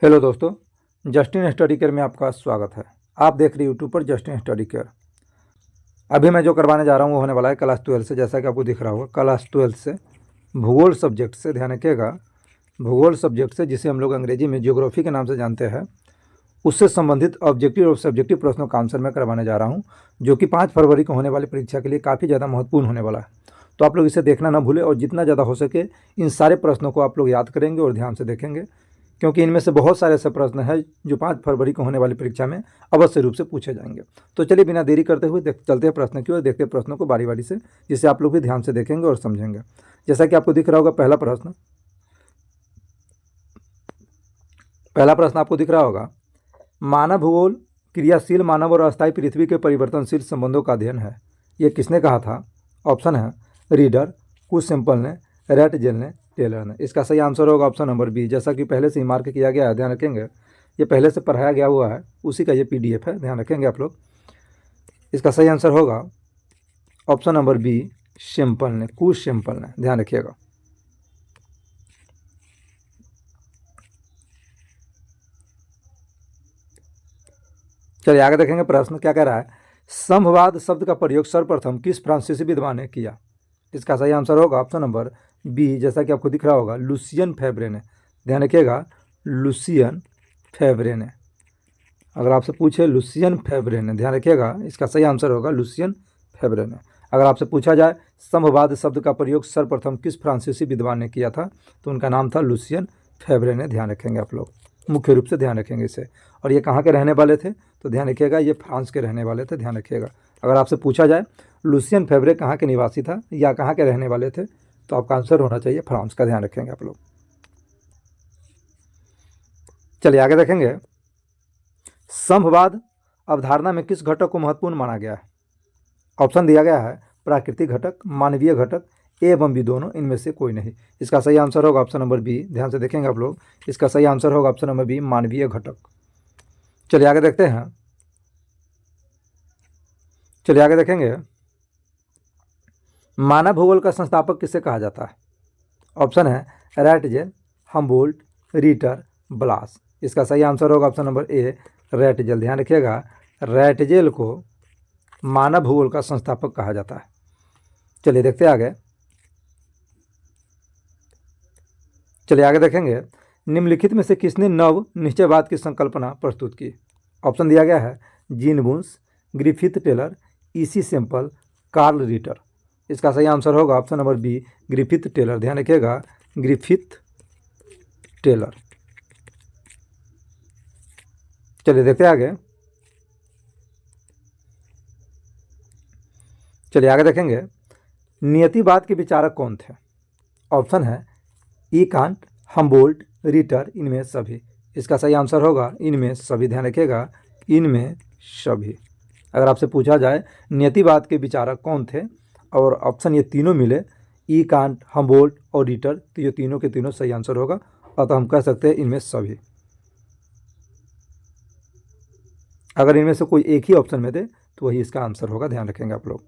Hello दोस्तों, Justin study care में आपका स्वागत है। आप देख रहे यूट्यूब पर जस्टिन स्टडी केयर। अभी मैं जो करवाने जा रहा हूँ वो होने वाला है क्लास 12 से। जैसा कि आपको दिख रहा होगा, क्लास 12 से भूगोल सब्जेक्ट से, ध्यान रखिएगा, भूगोल सब्जेक्ट से, जिसे हम लोग अंग्रेजी में ज्योग्राफी के नाम से जानते हैं, उससे संबंधित ऑब्जेक्टिव और सब्जेक्टिव प्रश्नों का आंसर मैं करवाने जा रहा हूँ, जो कि 5 फरवरी को होने वाली परीक्षा के लिए काफ़ी ज़्यादा महत्वपूर्ण होने वाला है। तो आप लोग इसे देखना ना भूलें और जितना ज़्यादा हो सके इन सारे प्रश्नों को आप लोग याद करेंगे और ध्यान से देखेंगे, क्योंकि इनमें से बहुत सारे ऐसे प्रश्न हैं जो 5 फरवरी को होने वाली परीक्षा में अवश्य रूप से पूछे जाएंगे। तो चलिए बिना देरी करते हुए चलते हैं प्रश्न की ओर, देखते हैं प्रश्नों को बारी बारी से, जिससे आप लोग भी ध्यान से देखेंगे और समझेंगे। जैसा कि आपको दिख रहा होगा, पहला प्रश्न आपको दिख रहा होगा, मानव भूगोल क्रियाशील मानव और अस्थायी पृथ्वी के परिवर्तनशील संबंधों का अध्ययन है। ये किसने कहा था? ऑप्शन है रीडर, कुछ सिंपल ने, रैट जेल ने, टेलर ने। इसका सही आंसर होगा ऑप्शन नंबर बी। जैसा कि पहले से ही मार्क किया गया है, ध्यान रखेंगे, ये पहले से पढ़ाया गया हुआ है, उसी का ये PDF है, ध्यान रखेंगे आप लोग। इसका सही आंसर होगा ऑप्शन नंबर बी, सिंपल ने, कुछ सिंपल ने, ध्यान रखिएगा। चलिए आगे देखेंगे, प्रश्न क्या कह रहा है। संभवाद शब्द का प्रयोग सर्वप्रथम किस फ्रांसीसी विद्वान ने किया? इसका सही आंसर होगा ऑप्शन नंबर बी, जैसा कि आपको दिख रहा होगा, लुसियन फेब्रे ने। ध्यान रखिएगा, लुसियन फेब्रे ने। अगर आपसे पूछे लुसियन फेब्रे ने, ध्यान रखिएगा, इसका सही आंसर होगा लुसियन फेब्रे ने। अगर आपसे पूछा जाए संभवाद शब्द का प्रयोग सर्वप्रथम किस फ्रांसीसी विद्वान ने किया था, तो उनका नाम था लुसियन फेब्रे ने। ध्यान रखेंगे आप लोग, मुख्य रूप से ध्यान रखेंगे इसे। और ये कहाँ के रहने वाले थे? तो ध्यान रखिएगा, ये फ्रांस के रहने वाले थे, ध्यान रखिएगा। अगर आपसे पूछा जाए लुसियन फेब्रे कहाँ के निवासी था या कहाँ के रहने वाले थे, तो आपका आंसर होना चाहिए फ्रांस का, ध्यान रखेंगे आप लोग। चलिए आगे देखेंगे, संभवाद अवधारणा में किस घटक को महत्वपूर्ण माना गया है? ऑप्शन दिया गया है प्राकृतिक घटक, मानवीय घटक, ए एवं बी दोनों, इनमें से कोई नहीं। इसका सही आंसर होगा ऑप्शन नंबर बी, ध्यान से देखेंगे आप लोग, इसका सही आंसर होगा ऑप्शन नंबर बी, मानवीय घटक। चलिए आगे देखते हैं, चलिए आगे देखेंगे, मानव भूगोल का संस्थापक किसे कहा जाता है? ऑप्शन है रैटजेल, हम्बोल्ट, रीटर, ब्लास। इसका सही आंसर होगा ऑप्शन नंबर ए, रैटजेल। ध्यान रखिएगा, रैटजेल को मानव भूगोल का संस्थापक कहा जाता है। चलिए देखते हैं आगे, चलिए आगे देखेंगे, निम्नलिखित में से किसने नव निश्चयवाद की संकल्पना प्रस्तुत की? ऑप्शन दिया गया है Jean Brunhes, Griffith Taylor, EC Semple, Carl Ritter. इसका सही आंसर होगा option number B, Griffith Taylor. ध्यान रखिएगा, ग्रिफिथ टेलर। चलिए देखते हैं आगे, चलिए आगे देखेंगे, नियतिवाद के विचारक कौन थे? ऑप्शन है ई कांट, हम्बोल्ट, रीटर, इनमें सभी। इसका सही आंसर होगा इनमें सभी। ध्यान रखिएगा, इनमें सभी। अगर आपसे पूछा जाए नियतिवाद के विचारक कौन थे और ऑप्शन ये तीनों मिले, ई कांट, हम्बोल्ट और रीटर, तो ये तीनों के तीनों सही आंसर होगा, अतः हम कह सकते हैं इनमें सभी। अगर इनमें से कोई एक ही ऑप्शन में दे तो वही इसका आंसर होगा, ध्यान रखेंगे आप लोग।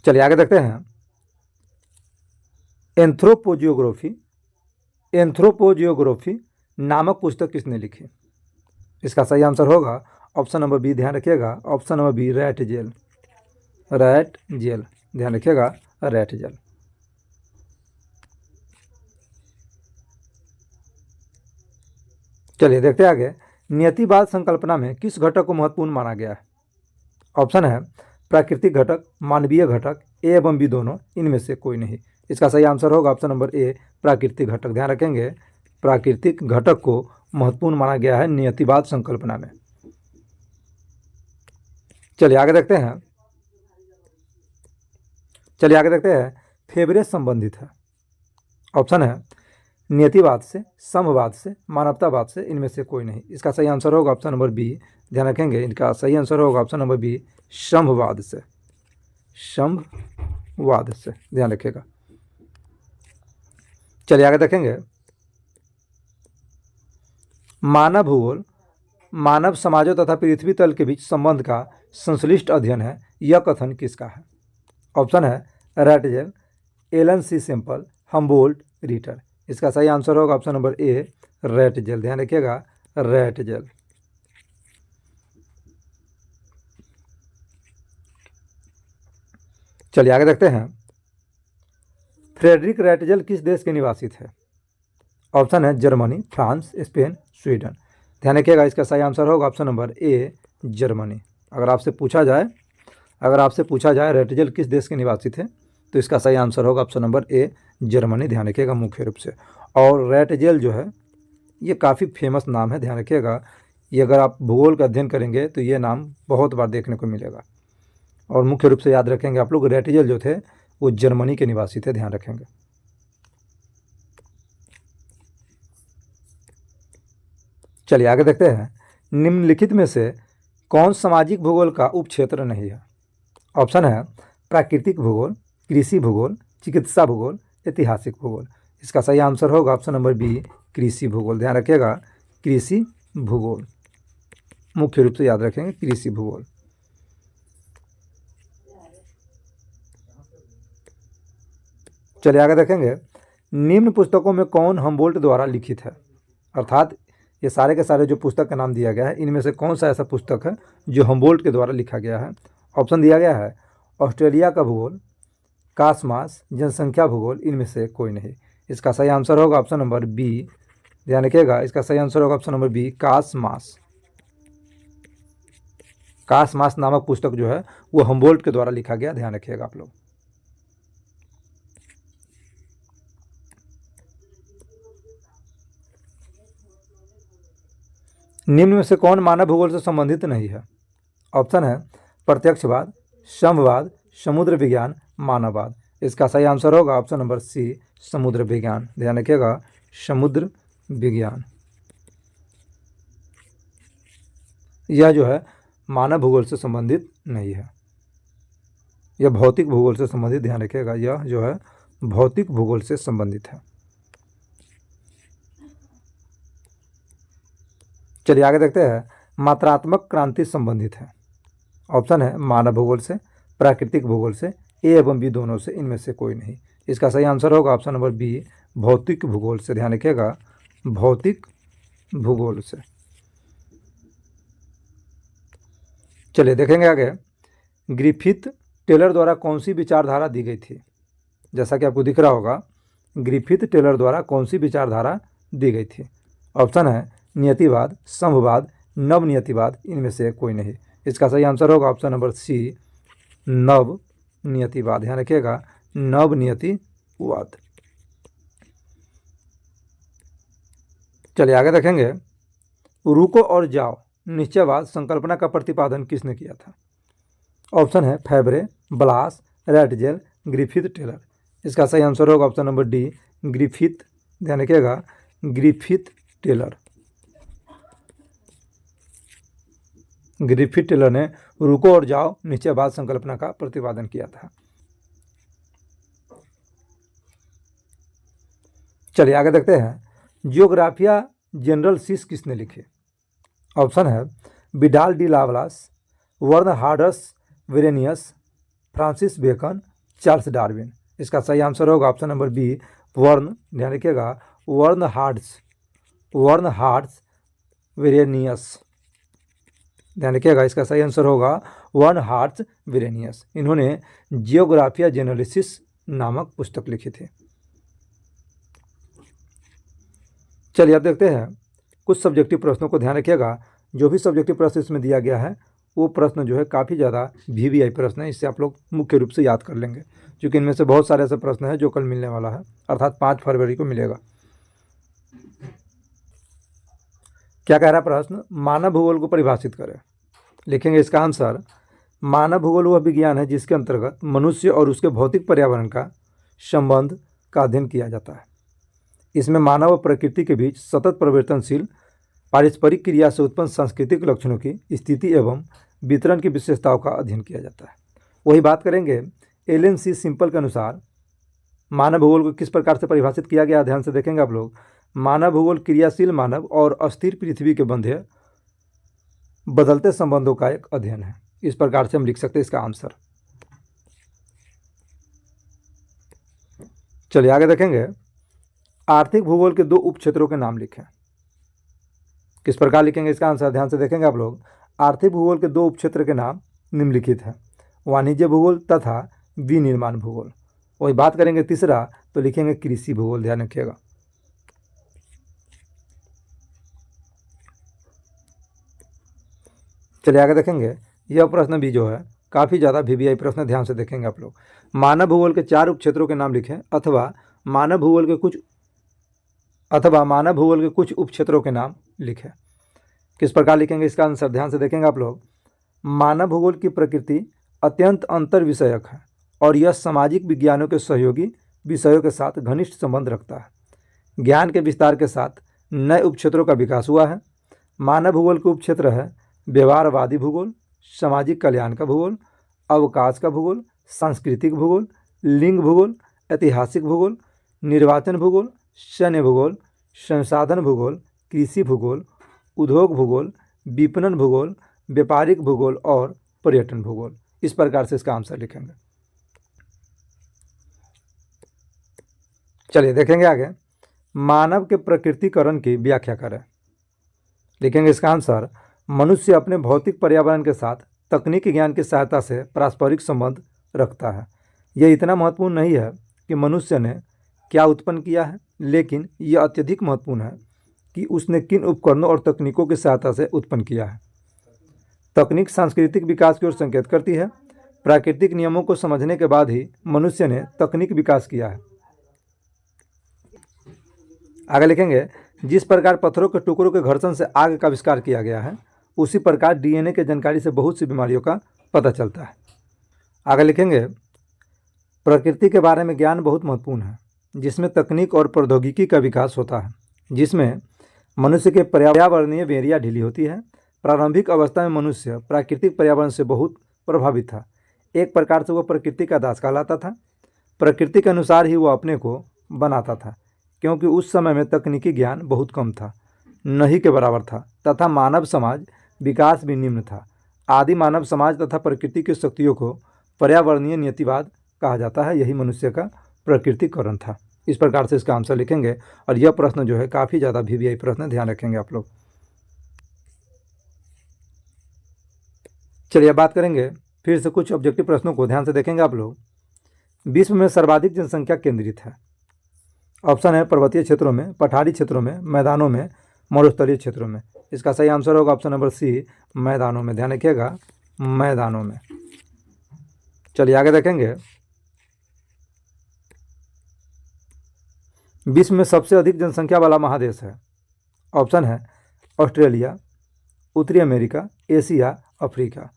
चलिए आगे देखते हैं, एंथ्रोपोजियोग्राफी नामक पुस्तक किसने लिखी? इसका सही आंसर होगा ऑप्शन नंबर बी, ध्यान रखिएगा, option number B, Ratzel. Ratzel, ध्यान रखिएगा, रैट जेल। चलिए देखते हैं आगे, नियतिवाद संकल्पना में किस घटक को महत्वपूर्ण माना गया है? ऑप्शन है प्राकृतिक घटक, मानवीय घटक, ए एवं बी दोनों, इनमें से कोई नहीं। इसका सही आंसर होगा ऑप्शन नंबर ए, प्राकृतिक घटक। ध्यान रखेंगे, प्राकृतिक घटक को महत्वपूर्ण माना गया है नियतिवाद संकल्पना में। चलिए आगे देखते हैं, चलिए आगे देखते हैं, फेब्रे संबंधित है। ऑप्शन है नियतिवाद से, संभवाद से, मानवतावाद से, इनमें से कोई नहीं। इसका सही आंसर होगा ऑप्शन नंबर बी, ध्यान रखेंगे, इनका सही आंसर होगा ऑप्शन नंबर बी, संभवाद से। संभवाद से, ध्यान रखिएगा। चलिए आगे देखेंगे, मानव भूगोल मानव समाजों तथा पृथ्वी तल के बीच संबंध का संश्लिष्ट अध्ययन है, यह कथन किसका है? ऑप्शन है रैटजेल, एलन सी सिंपल, हम्बोल्ट, रीटर। इसका सही आंसर होगा option number A, Ratzel. ध्यान रखिएगा, रेट जेल। चलिए आगे देखते हैं। फ्रेडरिक रेटजेल किस देश के निवासी थे? ऑप्शन है जर्मनी, फ्रांस, स्पेन, स्वीडन। ध्यान रखिएगा, इसका सही आंसर होगा ऑप्शन नंबर ए, जर्मनी। अगर आपसे पूछा जाए रेटजेल किस देश के निवासी थे, तो इसका सही आंसर होगा ऑप्शन नंबर ए, जर्मनी। ध्यान रखिएगा मुख्य रूप से। और रेटजेल जो है ये काफ़ी फेमस नाम है, ध्यान रखिएगा। ये अगर आप भूगोल का अध्ययन करेंगे तो ये नाम बहुत बार देखने को मिलेगा। और मुख्य रूप से याद रखेंगे आप लोग, रेटजेल जो थे वो जर्मनी के निवासी थे, ध्यान रखेंगे। चलिए आगे देखते हैं। निम्नलिखित में से कौन सामाजिक भूगोल का उपक्षेत्र नहीं है? ऑप्शन है प्राकृतिक भूगोल, कृषि भूगोल, चिकित्सा भूगोल, ऐतिहासिक भूगोल। इसका सही आंसर होगा ऑप्शन नंबर बी, कृषि भूगोल। ध्यान रखिएगा, कृषि भूगोल। मुख्य रूप से याद रखेंगे कृषि भूगोल। चलिए आगे देखेंगे। निम्न पुस्तकों में कौन हम्बोल्ट द्वारा लिखित है? अर्थात ये सारे के सारे जो पुस्तक का नाम दिया गया है, इनमें से कौन सा ऐसा पुस्तक है जो हम्बोल्ट के द्वारा लिखा गया है? ऑप्शन दिया गया है ऑस्ट्रेलिया का भूगोल, कासमास, जनसंख्या भूगोल, इनमें से कोई नहीं। इसका सही आंसर होगा ऑप्शन नंबर बी। ध्यान रखिएगा, इसका सही आंसर होगा ऑप्शन नंबर बी, कासमास। कासमास नामक पुस्तक जो है वो हम्बोल्ट के द्वारा लिखा गया, ध्यान रखिएगा आप लोग। निम्न में से कौन मानव भूगोल से संबंधित नहीं है? ऑप्शन है प्रत्यक्षवाद, संभवाद, समुद्र विज्ञान, मानववाद। इसका सही आंसर होगा ऑप्शन नंबर सी, समुद्र विज्ञान। ध्यान रखिएगा, समुद्र विज्ञान। यह जो है मानव भूगोल से संबंधित नहीं है, यह भौतिक भूगोल से संबंधित। ध्यान रखिएगा, यह जो है भौतिक भूगोल से संबंधित है। चलिए आगे देखते हैं। मात्रात्मक क्रांति संबंधित है। ऑप्शन है मानव भूगोल से, प्राकृतिक भूगोल से, ए एवं बी दोनों से, इनमें से कोई नहीं। इसका सही आंसर होगा ऑप्शन नंबर बी, भौतिक भूगोल से। ध्यान रखिएगा, भौतिक भूगोल से। चलिए देखेंगे आगे। ग्रिफिथ टेलर द्वारा कौन सी विचारधारा दी गई थी? जैसा कि आपको दिख रहा होगा, ग्रिफिथ टेलर द्वारा कौन सी विचारधारा दी गई थी? ऑप्शन है नियतिवाद, संभवाद, नवनियतिवाद, इनमें से कोई नहीं। इसका सही आंसर होगा ऑप्शन नंबर सी, नवनियतिवाद। ध्यान रखिएगा, नवनियतिवाद। चलिए आगे देखेंगे। रुको और जाओ निश्चयवाद संकल्पना का प्रतिपादन किसने किया था? ऑप्शन है फैबरे, ब्लास, रेटजेल, ग्रिफिथ टेलर। इसका सही आंसर होगा ऑप्शन नंबर डी, ग्रिफिथ। ध्यान रखिएगा, ग्रिफिथ टेलर। ग्रिफिथ टेलर ने रुको और जाओ निश्चयवाद संकल्पना का प्रतिपादन किया था। चलिए आगे देखते हैं। जियोग्राफिया जनरल सीस किसने लिखे? ऑप्शन है Vidal de la Blache, Bernhardus Varenius, Francis Bacon, Charles Darwin. इसका सही आंसर होगा ऑप्शन नंबर बी, वर्न। ध्यान रखिएगा, वर्न हार्ड्स वेरेनियस। ध्यान रखिएगा, इसका सही आंसर होगा वर्न हार्ड्स वेरेनियस। इन्होंने जियोग्राफिया जेनरलिसिस नामक पुस्तक लिखी थी। चलिए अब देखते हैं कुछ सब्जेक्टिव प्रश्नों को। ध्यान रखिएगा, जो भी सब्जेक्टिव प्रश्न इसमें दिया गया है वो प्रश्न जो है काफ़ी ज़्यादा VVI प्रश्न है। इससे आप लोग मुख्य रूप से याद कर लेंगे, क्योंकि इनमें से बहुत सारे ऐसे प्रश्न हैं जो कल मिलने वाला है, अर्थात 5 फरवरी को मिलेगा। क्या कह रहा है प्रश्न? मानव भूगोल को परिभाषित करें। लिखेंगे इसका आंसर, मानव भूगोल वह विज्ञान है जिसके अंतर्गत मनुष्य और उसके भौतिक पर्यावरण का संबंध का अध्ययन किया जाता है। इसमें मानव और प्रकृति के बीच सतत परिवर्तनशील पारस्परिक क्रिया से उत्पन्न सांस्कृतिक लक्षणों की स्थिति एवं वितरण की विशेषताओं का अध्ययन किया जाता है। वही बात करेंगे। एलन सी सिंपल के अनुसार मानव भूगोल को किस प्रकार से परिभाषित किया गया? ध्यान से देखेंगे आप लोग। मानव भूगोल क्रियाशील मानव और अस्थिर पृथ्वी के बंधे बदलते संबंधों का एक अध्ययन है। इस प्रकार से हम लिख सकते हैं इसका आंसर। चलिए आगे देखेंगे। आर्थिक भूगोल के दो उपक्षेत्रों के नाम लिखें। किस प्रकार लिखेंगे इसका आंसर ध्यान से देखेंगे आप लोग। आर्थिक भूगोल के दो उपक्षेत्र के नाम निम्नलिखित हैं, वाणिज्य भूगोल तथा विनिर्माण भूगोल। वही बात करेंगे तीसरा तो लिखेंगे कृषि भूगोल, ध्यान रखिएगा। चलिए आगे देखेंगे। यह प्रश्न भी जो है काफ़ी ज़्यादा VVI प्रश्न, ध्यान से देखेंगे आप लोग। मानव भूगोल के 4 उपक्षेत्रों के नाम लिखें अथवा मानव भूगोल के कुछ उपक्षेत्रों के नाम लिखें। किस प्रकार लिखेंगे इसका आंसर ध्यान से देखेंगे आप लोग। मानव भूगोल की प्रकृति अत्यंत अंतर विषयक है और यह सामाजिक विज्ञानों के सहयोगी विषयों के साथ घनिष्ठ संबंध रखता है। ज्ञान के विस्तार के साथ नए उपक्षेत्रों का विकास हुआ है। मानव भूगोल के उपक्षेत्र है व्यवहारवादी भूगोल, सामाजिक कल्याण का भूगोल, अवकाश का भूगोल, सांस्कृतिक भूगोल, लिंग भूगोल, ऐतिहासिक भूगोल, निर्वाचन भूगोल, सैन्य भूगोल, संसाधन भूगोल, कृषि भूगोल, उद्योग भूगोल, विपणन भूगोल, व्यापारिक भूगोल और पर्यटन भूगोल। इस प्रकार से इसका आंसर लिखेंगे। चलिए देखेंगे आगे। मानव के प्रकृतिकरण की व्याख्या करें। लिखेंगे इसका आंसर। मनुष्य अपने भौतिक पर्यावरण के साथ तकनीकी ज्ञान की सहायता से पारस्परिक संबंध रखता है। यह इतना महत्वपूर्ण नहीं है कि मनुष्य ने क्या उत्पन्न किया है, लेकिन यह अत्यधिक महत्वपूर्ण है कि उसने किन उपकरणों और तकनीकों की सहायता से उत्पन्न किया है। तकनीक सांस्कृतिक विकास की ओर संकेत करती है। प्राकृतिक नियमों को समझने के बाद ही मनुष्य ने तकनीक विकास किया है। आगे लिखेंगे। जिस प्रकार पत्थरों के टुकड़ों के घर्षण से आग का आविष्कार किया गया है, उसी प्रकार DNA की जानकारी से बहुत सी बीमारियों का पता चलता है। आगे लिखेंगे। प्रकृति के बारे में ज्ञान बहुत महत्वपूर्ण है, जिसमें तकनीक और प्रौद्योगिकी का विकास होता है, जिसमें मनुष्य के पर्यावरणीय बेरिया ढीली होती है। प्रारंभिक अवस्था में मनुष्य प्राकृतिक पर्यावरण से बहुत प्रभावित था। एक प्रकार से वह प्रकृति का दास कहलाता था। प्रकृति के अनुसार ही वह अपने को बनाता था, क्योंकि उस समय में तकनीकी ज्ञान बहुत कम था, नहीं के बराबर था, तथा मानव समाज विकास भी निम्न था। आदि मानव समाज तथा प्रकृति की शक्तियों को पर्यावरणीय नियतिवाद कहा जाता है। यही मनुष्य का प्रकृतिकरण था। इस प्रकार से इसका आंसर लिखेंगे। और यह प्रश्न जो है काफ़ी ज़्यादा VVI प्रश्न, ध्यान रखेंगे आप लोग। चलिए बात करेंगे फिर से कुछ ऑब्जेक्टिव प्रश्नों को, ध्यान से देखेंगे आप लोग। विश्व में सर्वाधिक जनसंख्या केंद्रित है। ऑप्शन है पर्वतीय क्षेत्रों में, पठारी क्षेत्रों में, मैदानों में, मरुस्थलीय क्षेत्रों में। इसका सही आंसर होगा ऑप्शन नंबर सी, मैदानों में। ध्यान रखिएगा, मैदानों में। चलिए आगे देखेंगे। विश्व में सबसे अधिक जनसंख्या वाला महादेश है। ऑप्शन है ऑस्ट्रेलिया, उत्तरी अमेरिका, एशिया, अफ्रीका।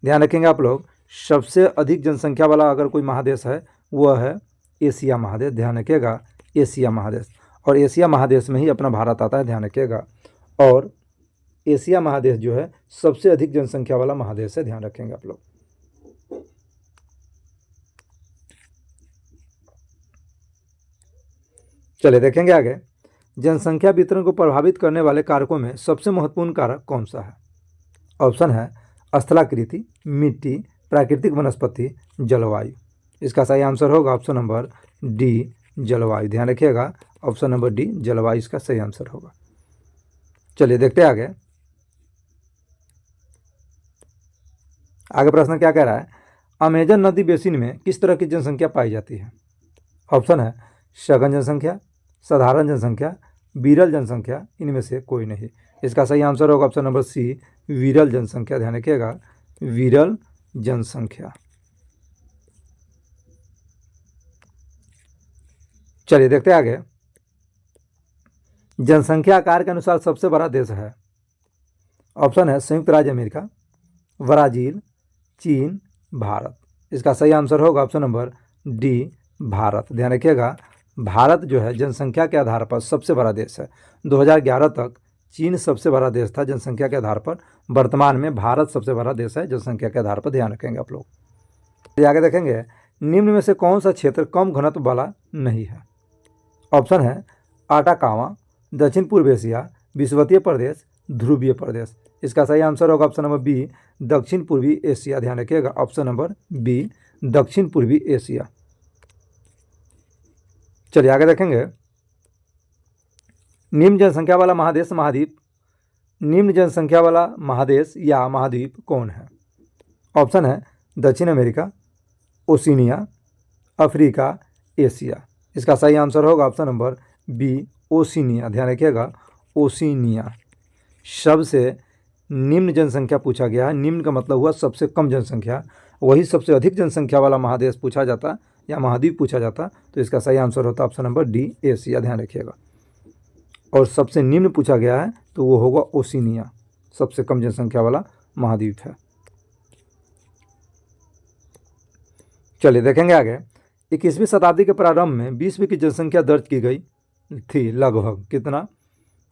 ध्यान रखेंगे आप लोग, सबसे अधिक जनसंख्या वाला अगर कोई महादेश है वह है एशिया महादेश। ध्यान रखिएगा, एशिया महादेश। और एशिया महादेश में ही अपना भारत आता है, ध्यान रखिएगा। और एशिया महादेश जो है सबसे अधिक जनसंख्या वाला महादेश है, ध्यान रखेंगे आप लोग। चलिए देखेंगे आगे। जनसंख्या वितरण को प्रभावित करने वाले कारकों में सबसे महत्वपूर्ण कारक कौन सा है? ऑप्शन है स्थलाकृति, मिट्टी, प्राकृतिक वनस्पति, जलवायु। इसका सही आंसर होगा ऑप्शन नंबर डी, जलवायु। ध्यान रखिएगा, ऑप्शन नंबर डी, जलवायु इसका सही आंसर होगा। चलिए देखते हैं आगे। आगे प्रश्न क्या कह रहा है? अमेजन नदी बेसिन में किस तरह की जनसंख्या पाई जाती है? ऑप्शन है सघन जनसंख्या, साधारण जनसंख्या, विरल जनसंख्या, इनमें से कोई नहीं। इसका सही आंसर होगा ऑप्शन नंबर सी, विरल जनसंख्या। ध्यान रखिएगा, विरल जनसंख्या। चलिए देखते हैं आगे। जनसंख्या आकार के अनुसार सबसे बड़ा देश है। ऑप्शन है संयुक्त राज्य अमेरिका, ब्राजील, चीन, भारत। इसका सही आंसर होगा ऑप्शन नंबर डी, भारत। ध्यान रखिएगा, भारत जो है जनसंख्या के आधार पर सबसे बड़ा देश है। 2011 तक चीन सबसे बड़ा देश था जनसंख्या के आधार पर। वर्तमान में भारत सबसे बड़ा देश है जनसंख्या के आधार पर। ध्यान रखेंगे आप लोग। आगे देखेंगे, निम्न में से कौन सा क्षेत्र कम घनत्व वाला नहीं है? ऑप्शन है आटाकामा, दक्षिण पूर्व एशिया, विषुवतीय प्रदेश, ध्रुवीय प्रदेश। इसका सही आंसर होगा ऑप्शन नंबर बी, दक्षिण पूर्वी एशिया। ध्यान रखिएगा, ऑप्शन नंबर बी, दक्षिण पूर्वी एशिया। चलिए आगे देखेंगे। निम्न जनसंख्या वाला महादेश महाद्वीप निम्न जनसंख्या वाला महादेश या महाद्वीप कौन है? ऑप्शन है दक्षिण अमेरिका, ओशिनिया, अफ्रीका, एशिया। इसका सही आंसर होगा ऑप्शन नंबर बी, ओशिनिया। ध्यान रखिएगा, ओशिनिया। सबसे निम्न जनसंख्या पूछा गया है। निम्न का मतलब हुआ सबसे कम जनसंख्या, वही सबसे अधिक जनसंख्या वाला महादेश पूछा जाता या महाद्वीप पूछा जाता, तो इसका सही आंसर होता ऑप्शन नंबर डी, एशिया। ध्यान रखिएगा। और सबसे निम्न पूछा गया है तो वो होगा ओशिनिया, सबसे कम जनसंख्या वाला महाद्वीप है। चलिए देखेंगे आगे। 21वीं शताब्दी के प्रारंभ में विश्व की जनसंख्या दर्ज की गई थी लगभग कितना?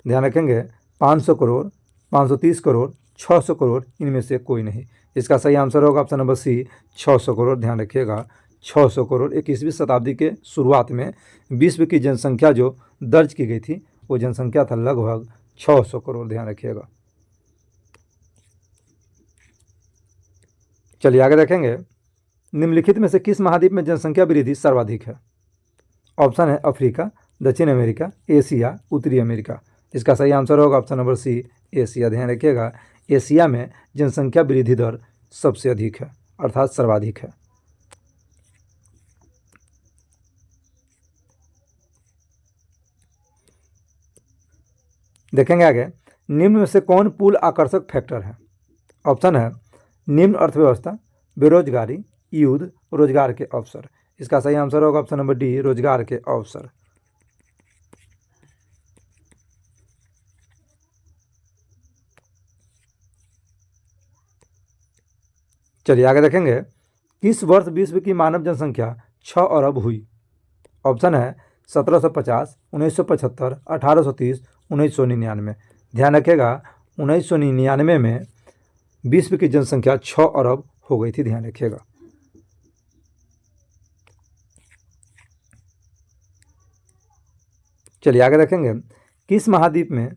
ध्यान रखेंगे 500 करोड़, 530 करोड़, 600 करोड़, इनमें से कोई नहीं। इसका सही आंसर होगा ऑप्शन नंबर सी, 600 करोड़। ध्यान रखिएगा 600 करोड़। 21वीं शताब्दी के शुरुआत में विश्व की जनसंख्या जो दर्ज की गई थी वो जनसंख्या था लगभग 600 करोड़। ध्यान रखिएगा। चलिए आगे देखेंगे। निम्नलिखित में से किस महाद्वीप में जनसंख्या वृद्धि सर्वाधिक है? ऑप्शन है अफ्रीका, दक्षिण अमेरिका, एशिया, उत्तरी अमेरिका। इसका सही आंसर होगा ऑप्शन नंबर सी, एशिया। ध्यान रखिएगा एशिया में जनसंख्या वृद्धि दर सबसे अधिक है, अर्थात सर्वाधिक है। देखेंगे आगे। निम्न में से कौन पुल आकर्षक फैक्टर है? ऑप्शन है निम्न अर्थव्यवस्था, बेरोजगारी, युद्ध, रोजगार के अवसर। इसका सही आंसर होगा ऑप्शन नंबर डी, रोजगार के अवसर। चलिए आगे देखेंगे। किस वर्ष विश्व की मानव जनसंख्या 6 अरब हुई? ऑप्शन है 1750, 1975, 1830, 1999। ध्यान रखिएगा 1999 में विश्व की जनसंख्या 6 अरब हो गई थी। ध्यान रखिएगा। चलिए आगे देखेंगे। किस महाद्वीप में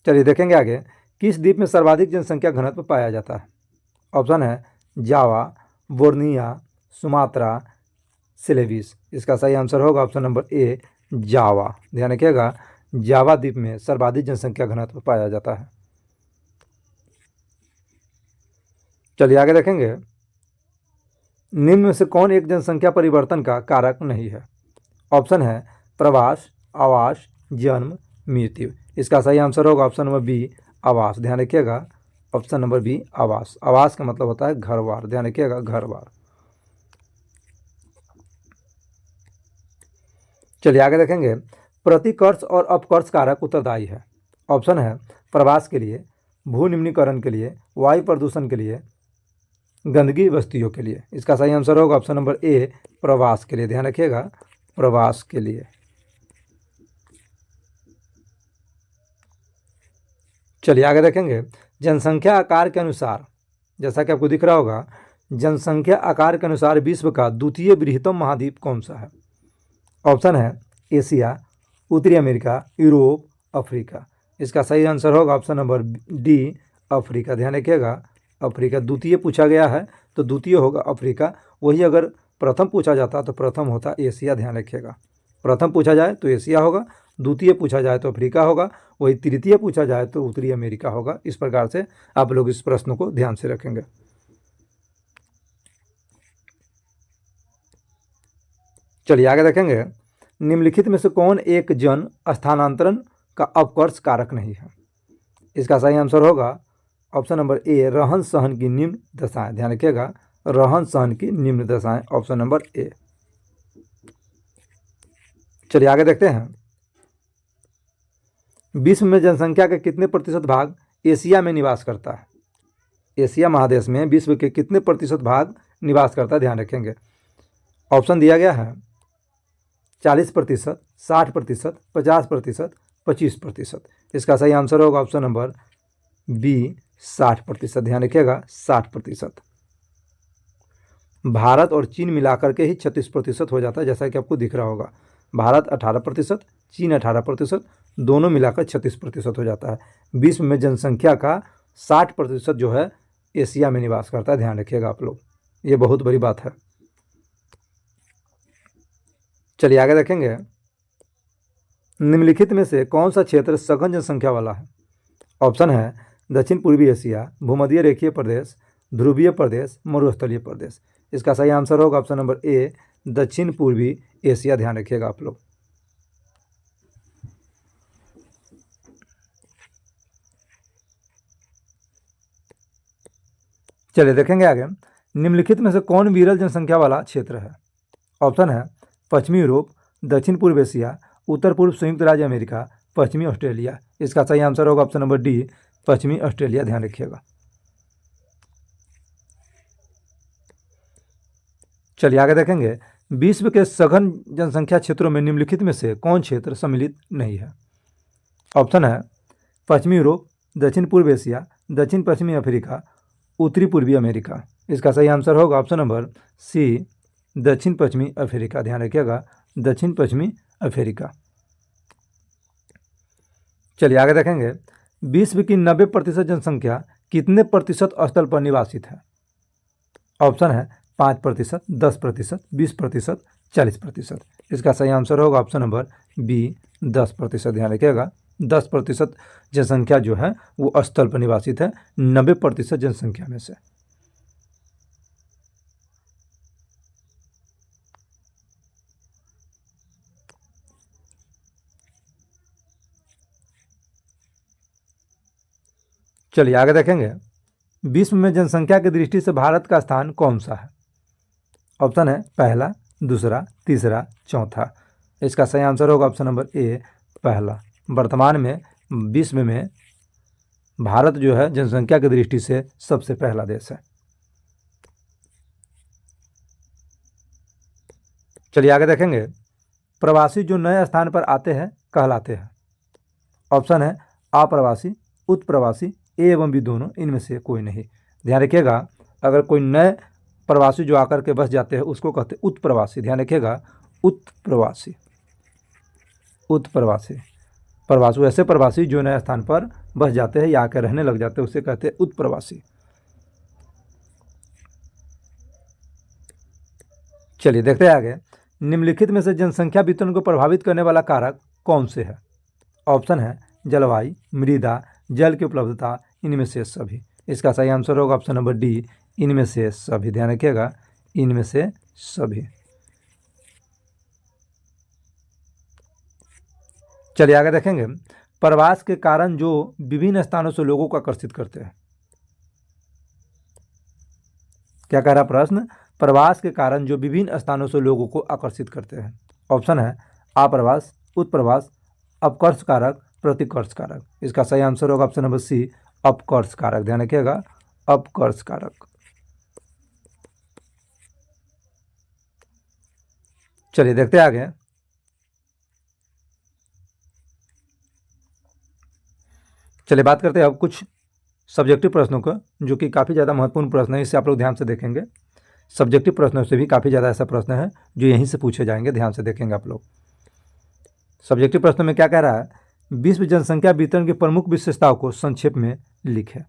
चलिए देखेंगे आगे। किस द्वीप में सर्वाधिक जनसंख्या घनत्व पाया जाता है? ऑप्शन है जावा, बोर्निया, सुमात्रा, सिलेबिस। इसका सही आंसर होगा ऑप्शन नंबर ए, जावा। ध्यान रखिएगा जावा द्वीप में सर्वाधिक जनसंख्या घनत्व पाया जाता है। चलिए आगे देखेंगे। निम्न में से कौन एक जनसंख्या परिवर्तन का कारक नहीं है? ऑप्शन है प्रवास, आवास, जन्म, मृत्यु। इसका सही आंसर होगा ऑप्शन नंबर बी, आवास। ध्यान रखिएगा ऑप्शन नंबर बी, आवास। आवास का मतलब होता है घर बार। ध्यान रखिएगा घर बार। चलिए आगे देखेंगे। प्रतिकर्ष और अपकर्ष कारक उत्तरदायी है। ऑप्शन है प्रवास के लिए, भू निम्नीकरण के लिए, वायु प्रदूषण के लिए, गंदगी बस्तियों के लिए। इसका सही आंसर होगा ऑप्शन नंबर ए, प्रवास के लिए। ध्यान रखिएगा प्रवास के लिए। चलिए आगे देखेंगे। जनसंख्या आकार के अनुसार, जैसा कि आपको दिख रहा होगा, जनसंख्या आकार के अनुसार विश्व का द्वितीय बृहत्तम महाद्वीप कौन सा है? ऑप्शन है एशिया, उत्तरी अमेरिका, यूरोप, अफ्रीका। इसका सही आंसर होगा ऑप्शन नंबर डी, अफ्रीका। ध्यान रखिएगा अफ्रीका द्वितीय पूछा गया है तो द्वितीय होगा अफ्रीका। वही अगर प्रथम पूछा जाता तो प्रथम होता एशिया। ध्यान रखिएगा प्रथम पूछा जाए तो एशिया होगा, द्वितीय पूछा जाए तो अफ्रीका होगा, वही तृतीय पूछा जाए तो उत्तरी अमेरिका होगा। इस प्रकार से आप लोग इस प्रश्न को ध्यान से रखेंगे। चलिए आगे देखेंगे। निम्नलिखित में से कौन एक जन स्थानांतरण का अपकर्ष कारक नहीं है? इसका सही आंसर होगा ऑप्शन नंबर ए, रहन सहन की निम्न दशाएं। ध्यान रखिएगा रहन सहन की निम्न दशाएं, ऑप्शन नंबर ए। चलिए आगे देखते हैं। विश्व में जनसंख्या के कितने प्रतिशत भाग एशिया में निवास करता है? एशिया महादेश में विश्व के कितने प्रतिशत भाग निवास करता है? ध्यान रखेंगे ऑप्शन दिया गया है 40%, 60%, 50%, 25%। इसका सही आंसर होगा ऑप्शन नंबर बी, 60%। ध्यान रखिएगा 60%। भारत और चीन मिलाकर के ही 36% हो जाता है, जैसा कि आपको दिख रहा होगा। भारत 18%, चीन 18%, दोनों मिलाकर 36% हो जाता है। विश्व में जनसंख्या का 60% जो है एशिया में निवास करता है। ध्यान रखिएगा आप लोग, ये बहुत बड़ी बात है। चलिए आगे देखेंगे। निम्नलिखित में से कौन सा क्षेत्र सघन जनसंख्या वाला है? ऑप्शन है दक्षिण पूर्वी एशिया, भूमध्य रेखीय प्रदेश, ध्रुवीय प्रदेश, मरुस्थलीय प्रदेश। इसका सही आंसर होगा ऑप्शन नंबर ए, दक्षिण पूर्वी एशिया। ध्यान रखिएगा आप लोग। चलिए देखेंगे आगे, निम्नलिखित में से कौन विरल जनसंख्या वाला क्षेत्र है? ऑप्शन है पश्चिमी यूरोप, दक्षिण पूर्व एशिया, उत्तर पूर्व संयुक्त राज्य अमेरिका, पश्चिमी ऑस्ट्रेलिया। इसका सही आंसर होगा ऑप्शन नंबर डी, पश्चिमी ऑस्ट्रेलिया। ध्यान रखिएगा। चलिए आगे देखेंगे, विश्व के सघन जनसंख्या क्षेत्रों में निम्नलिखित में से कौन क्षेत्र सम्मिलित नहीं है? ऑप्शन है पश्चिमी यूरोप, दक्षिण पूर्व एशिया, दक्षिण पश्चिमी अफ्रीका, उत्तरी पूर्वी अमेरिका। इसका सही आंसर होगा ऑप्शन नंबर सी, दक्षिण पश्चिमी अफ्रीका। ध्यान रखिएगा, दक्षिण पश्चिमी अफ्रीका। चलिए आगे देखेंगे, विश्व की 90% जनसंख्या कितने प्रतिशत स्थल पर निवासित है? ऑप्शन है 5%, 10%, 20%, 40%। इसका सही आंसर होगा ऑप्शन नंबर बी, 10%। ध्यान रखिएगा, 10% जनसंख्या जो है वो स्थल पर निवासित है 90% जनसंख्या में से। चलिए आगे देखेंगे, विश्व में जनसंख्या की दृष्टि से भारत का स्थान कौन सा है? ऑप्शन है पहला, दूसरा, तीसरा, चौथा। इसका सही आंसर होगा ऑप्शन नंबर ए, पहला। वर्तमान में विश्व में भारत जो है जनसंख्या की दृष्टि से सबसे पहला देश है। चलिए आगे देखेंगे, प्रवासी जो नए स्थान पर आते हैं कहलाते हैं। ऑप्शन है अप्रवासी, उत्प्रवासी, ए एवं बी दोनों, इनमें से कोई नहीं। ध्यान रखिएगा, अगर कोई नए प्रवासी जो आकर के बस जाते हैं उसको कहते हैं उत्प्रवासी। ध्यान रखिएगा, उत्प्रवासी, उत्प्रवासी। प्रवासी ऐसे प्रवासी जो नए स्थान पर बस जाते हैं या आकर रहने लग जाते हैं उसे कहते हैं उत्प्रवासी। चलिए देखते हैं आगे, निम्नलिखित में से जनसंख्या वितरण को प्रभावित करने वाला कारक कौन से है? ऑप्शन है जलवायु, मृदा, जल की उपलब्धता, इनमें से सभी। इसका सही आंसर होगा ऑप्शन नंबर डी, इनमें से सभी। ध्यान रखिएगा, इनमें से सभी। चलिए आगे देखेंगे, प्रवास के कारण जो विभिन्न स्थानों से लोगों को आकर्षित करते हैं। क्या कह रहा प्रश्न? प्रवास के कारण जो विभिन्न स्थानों से लोगों को आकर्षित करते हैं। ऑप्शन है आप्रवास, उत्प्रवास, अपकर्ष कारक, प्रतिकर्ष कारक। इसका सही आंसर होगा ऑप्शन नंबर सी, अपकर्ष कारक। ध्यान रखिएगा, अपकर्ष कारक। चलिए देखते हैं आगे, चलिए बात करते हैं अब कुछ सब्जेक्टिव प्रश्नों का, जो कि काफ़ी ज़्यादा महत्वपूर्ण प्रश्न है। इसे आप लोग ध्यान से देखेंगे। सब्जेक्टिव प्रश्नों से भी काफ़ी ज़्यादा ऐसा प्रश्न है जो यहीं से पूछे जाएंगे। ध्यान से देखेंगे आप लोग। सब्जेक्टिव प्रश्न में क्या कह रहा है? विश्व जनसंख्या वितरण की प्रमुख विशेषताओं को संक्षेप में लिखें।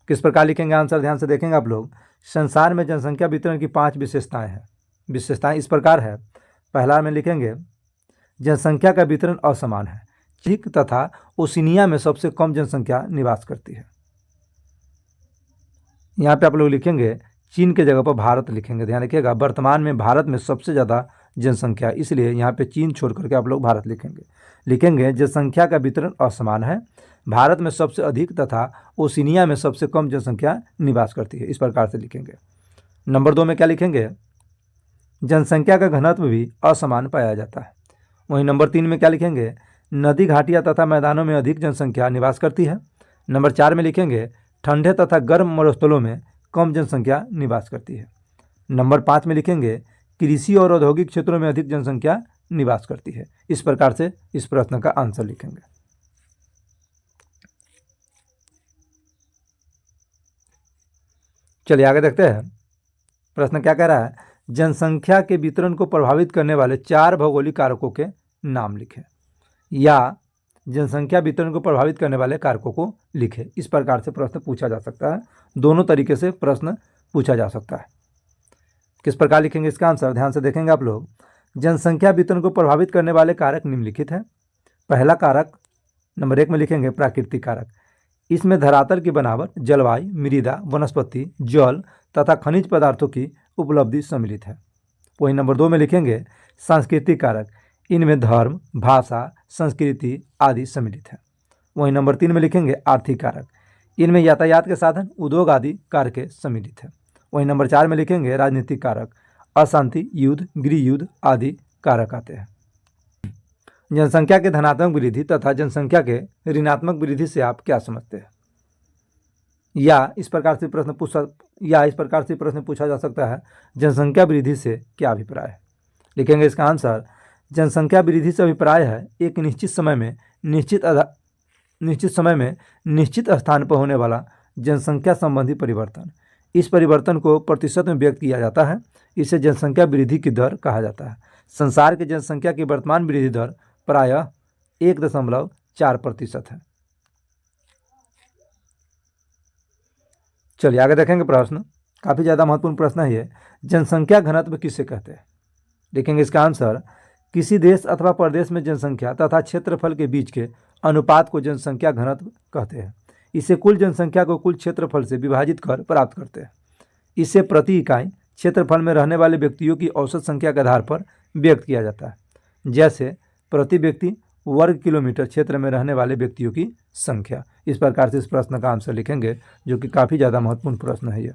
किस प्रकार लिखेंगे आंसर? ध्यान से देखेंगे आप लोग। संसार में जनसंख्या वितरण की 5 विशेषताएं हैं। विशेषताएं इस प्रकार है। पहला में लिखेंगे जनसंख्या का वितरण असमान है, ठीक, तथा ओशिनिया में सबसे कम जनसंख्या निवास करती है। यहाँ पे आप लोग लिखेंगे चीन के जगह पर भारत लिखेंगे। ध्यान रखिएगा, वर्तमान में भारत में सबसे ज़्यादा जनसंख्या, इसलिए यहाँ पे चीन छोड़ करके आप लोग भारत लिखेंगे जनसंख्या का वितरण असमान है, भारत में सबसे अधिक तथा ओशिनिया में सबसे कम जनसंख्या निवास करती है। इस प्रकार से लिखेंगे। नंबर 2 में क्या लिखेंगे? जनसंख्या का घनत्व भी असमान पाया जाता है। वहीं नंबर 3 में क्या लिखेंगे? नदी, घाटियाँ तथा मैदानों में अधिक जनसंख्या निवास करती है। नंबर 4 में लिखेंगे ठंडे तथा गर्म मरुस्थलों में कम जनसंख्या निवास करती है। नंबर 5 में लिखेंगे कृषि और औद्योगिक क्षेत्रों में अधिक जनसंख्या निवास करती है। इस प्रकार से इस प्रश्न का आंसर लिखेंगे। चलिए आगे देखते हैं। प्रश्न क्या कह रहा है? जनसंख्या के वितरण को प्रभावित करने वाले 4 भौगोलिक कारकों के नाम लिखें, या जनसंख्या वितरण को प्रभावित करने वाले कारकों को लिखें। इस प्रकार से प्रश्न पूछा जा सकता है। दोनों तरीके से प्रश्न पूछा जा सकता है। किस प्रकार लिखेंगे इसका आंसर? ध्यान से देखेंगे आप लोग। जनसंख्या वितरण को प्रभावित करने वाले कारक निम्नलिखित हैं। पहला कारक नंबर 1 में लिखेंगे प्राकृतिक कारक। इसमें धरातल की बनावट, जलवायु, मृदा, वनस्पति, जल तथा खनिज पदार्थों की उपलब्धि सम्मिलित है। वहीं नंबर 2 में लिखेंगे सांस्कृतिक कारक। इनमें धर्म, भाषा, संस्कृति आदि सम्मिलित है। वहीं नंबर 3 में लिखेंगे आर्थिक कारक। इनमें यातायात के साधन, उद्योग आदि कारक सम्मिलित है। वहीं नंबर 4 में लिखेंगे राजनीतिक कारक। अशांति, युद्ध, गृह युद्ध आदि कारक आते हैं। जनसंख्या के धनात्मक वृद्धि तथा जनसंख्या के ऋणात्मक वृद्धि से आप क्या समझते हैं? या इस प्रकार से प्रश्न पूछा जा सकता है, जनसंख्या वृद्धि से क्या अभिप्राय है? लिखेंगे इसका आंसर, जनसंख्या वृद्धि से अभिप्राय है एक निश्चित समय में निश्चित स्थान पर होने वाला जनसंख्या संबंधी परिवर्तन। इस परिवर्तन को प्रतिशत में व्यक्त किया जाता है। इसे जनसंख्या वृद्धि की दर कहा जाता है। संसार की जनसंख्या की वर्तमान वृद्धि दर प्रायः 1.4% है। चलिए आगे देखेंगे प्रश्न, काफ़ी ज़्यादा महत्वपूर्ण प्रश्न है ये। जनसंख्या घनत्व किसे कहते हैं? देखेंगे इसका आंसर, किसी देश अथवा प्रदेश में जनसंख्या तथा क्षेत्रफल के बीच के अनुपात को जनसंख्या घनत्व कहते हैं। इसे कुल जनसंख्या को कुल क्षेत्रफल से विभाजित कर प्राप्त करते हैं। इसे प्रति इकाई क्षेत्रफल में रहने वाले व्यक्तियों की औसत संख्या के आधार पर व्यक्त किया जाता है, जैसे प्रति व्यक्ति वर्ग किलोमीटर क्षेत्र में रहने वाले व्यक्तियों की संख्या। इस प्रकार से इस प्रश्न का आंसर लिखेंगे, जो कि काफ़ी ज़्यादा महत्वपूर्ण प्रश्न है यह।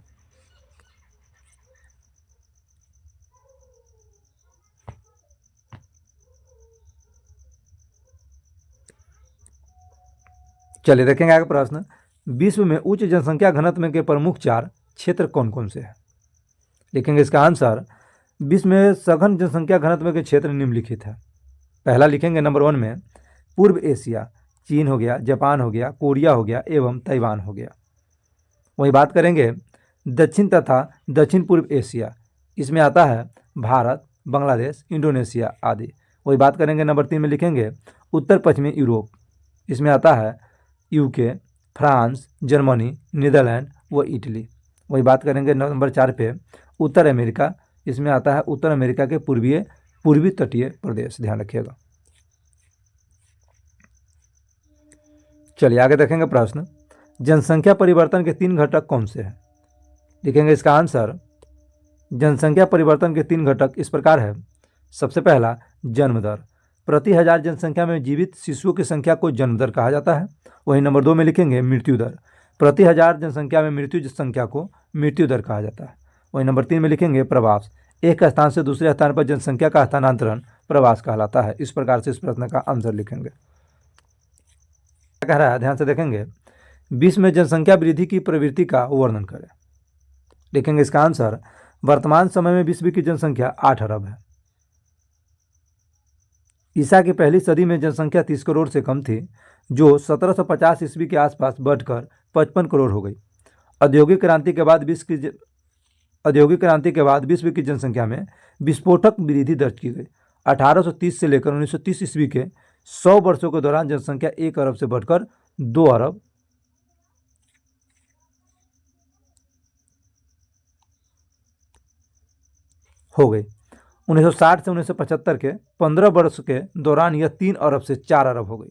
चलिए देखेंगे आगे प्रश्न, विश्व में उच्च जनसंख्या घनत्व के प्रमुख 4 क्षेत्र कौन कौन से हैं? लिखेंगे इसका आंसर, विश्व में सघन जनसंख्या घनत्व के क्षेत्र निम्नलिखित है। पहला लिखेंगे नंबर 1 में पूर्व एशिया, चीन हो गया, जापान हो गया, कोरिया हो गया एवं ताइवान हो गया। वही बात करेंगे दक्षिण तथा दक्षिण पूर्व एशिया, इसमें आता है भारत, बांग्लादेश, इंडोनेशिया आदि। वही बात करेंगे नंबर 3 में लिखेंगे उत्तर पश्चिमी यूरोप, इसमें आता है यूके, फ्रांस, जर्मनी, नीदरलैंड व इटली। वही बात करेंगे नंबर 4 पे उत्तर अमेरिका, इसमें आता है उत्तर अमेरिका के पूर्वी तटीय प्रदेश, ध्यान रखिएगा। चलिए आगे देखेंगे प्रश्न, जनसंख्या परिवर्तन के 3 घटक कौन से हैं? लिखेंगे इसका आंसर, जनसंख्या परिवर्तन के 3 घटक इस प्रकार है। सबसे पहला जन्म दर, प्रति 1000 जनसंख्या में जीवित शिशुओं की संख्या को जन्म दर कहा जाता है। वहीं नंबर 2 में लिखेंगे मृत्यु दर, प्रति 1000 जनसंख्या में मृत्यु संख्या को मृत्यु दर कहा जाता है। वहीं नंबर 3 में लिखेंगे प्रवास, एक स्थान से दूसरे स्थान पर जनसंख्या का स्थानांतरण प्रवास कहलाता है। इस प्रकार से इस प्रश्न का आंसर लिखेंगे। क्या कह रहा है, ध्यान से देखेंगे, विश्व में जनसंख्या वृद्धि की प्रवृत्ति का वर्णन करें। लिखेंगे इसका आंसर, वर्तमान समय में विश्व की जनसंख्या 8 अरब है। ईसा की पहली सदी में जनसंख्या 30 करोड़ से कम थी, जो 1750 ईस्वी के आसपास बढ़कर 55 करोड़ हो गई। औद्योगिक क्रांति के बाद विश्व की जनसंख्या में विस्फोटक वृद्धि दर्ज की गई। 1830 से लेकर 1930 ईस्वी के 100 वर्षों के दौरान जनसंख्या 1 अरब से बढ़कर 2 अरब हो गई। 1960 से 1975 के 15 वर्ष के दौरान यह 3 अरब से 4 अरब हो गई,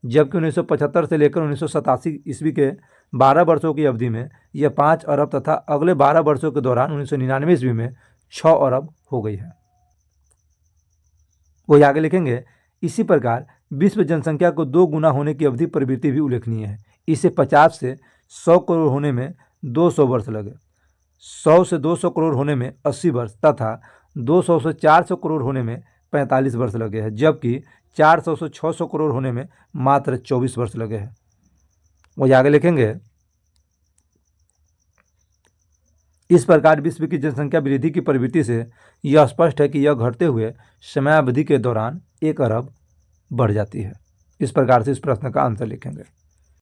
जबकि 1975 से लेकर 1987 ईस्वी के 12 वर्षों की अवधि में यह 5 अरब तथा अगले 12 वर्षों के दौरान 1999 ईस्वी में 6 अरब हो गई है। वही आगे लिखेंगे, इसी प्रकार विश्व जनसंख्या को 2 गुना होने की अवधि प्रवृत्ति भी उल्लेखनीय है। इसे 50 से 100 करोड़ होने में 200 वर्ष लगे, 100 से 200 करोड़ होने में 80 वर्ष तथा 200 से 400 करोड़ होने में 45 वर्ष लगे हैं, जबकि 400 से 600 करोड़ होने में मात्र 24 वर्ष लगे हैं। वही आगे लिखेंगे, इस प्रकार विश्व की जनसंख्या वृद्धि की प्रवृत्ति से यह स्पष्ट है कि यह घटते हुए समयावधि के दौरान 1 अरब बढ़ जाती है। इस प्रकार से इस प्रश्न का आंसर लिखेंगे।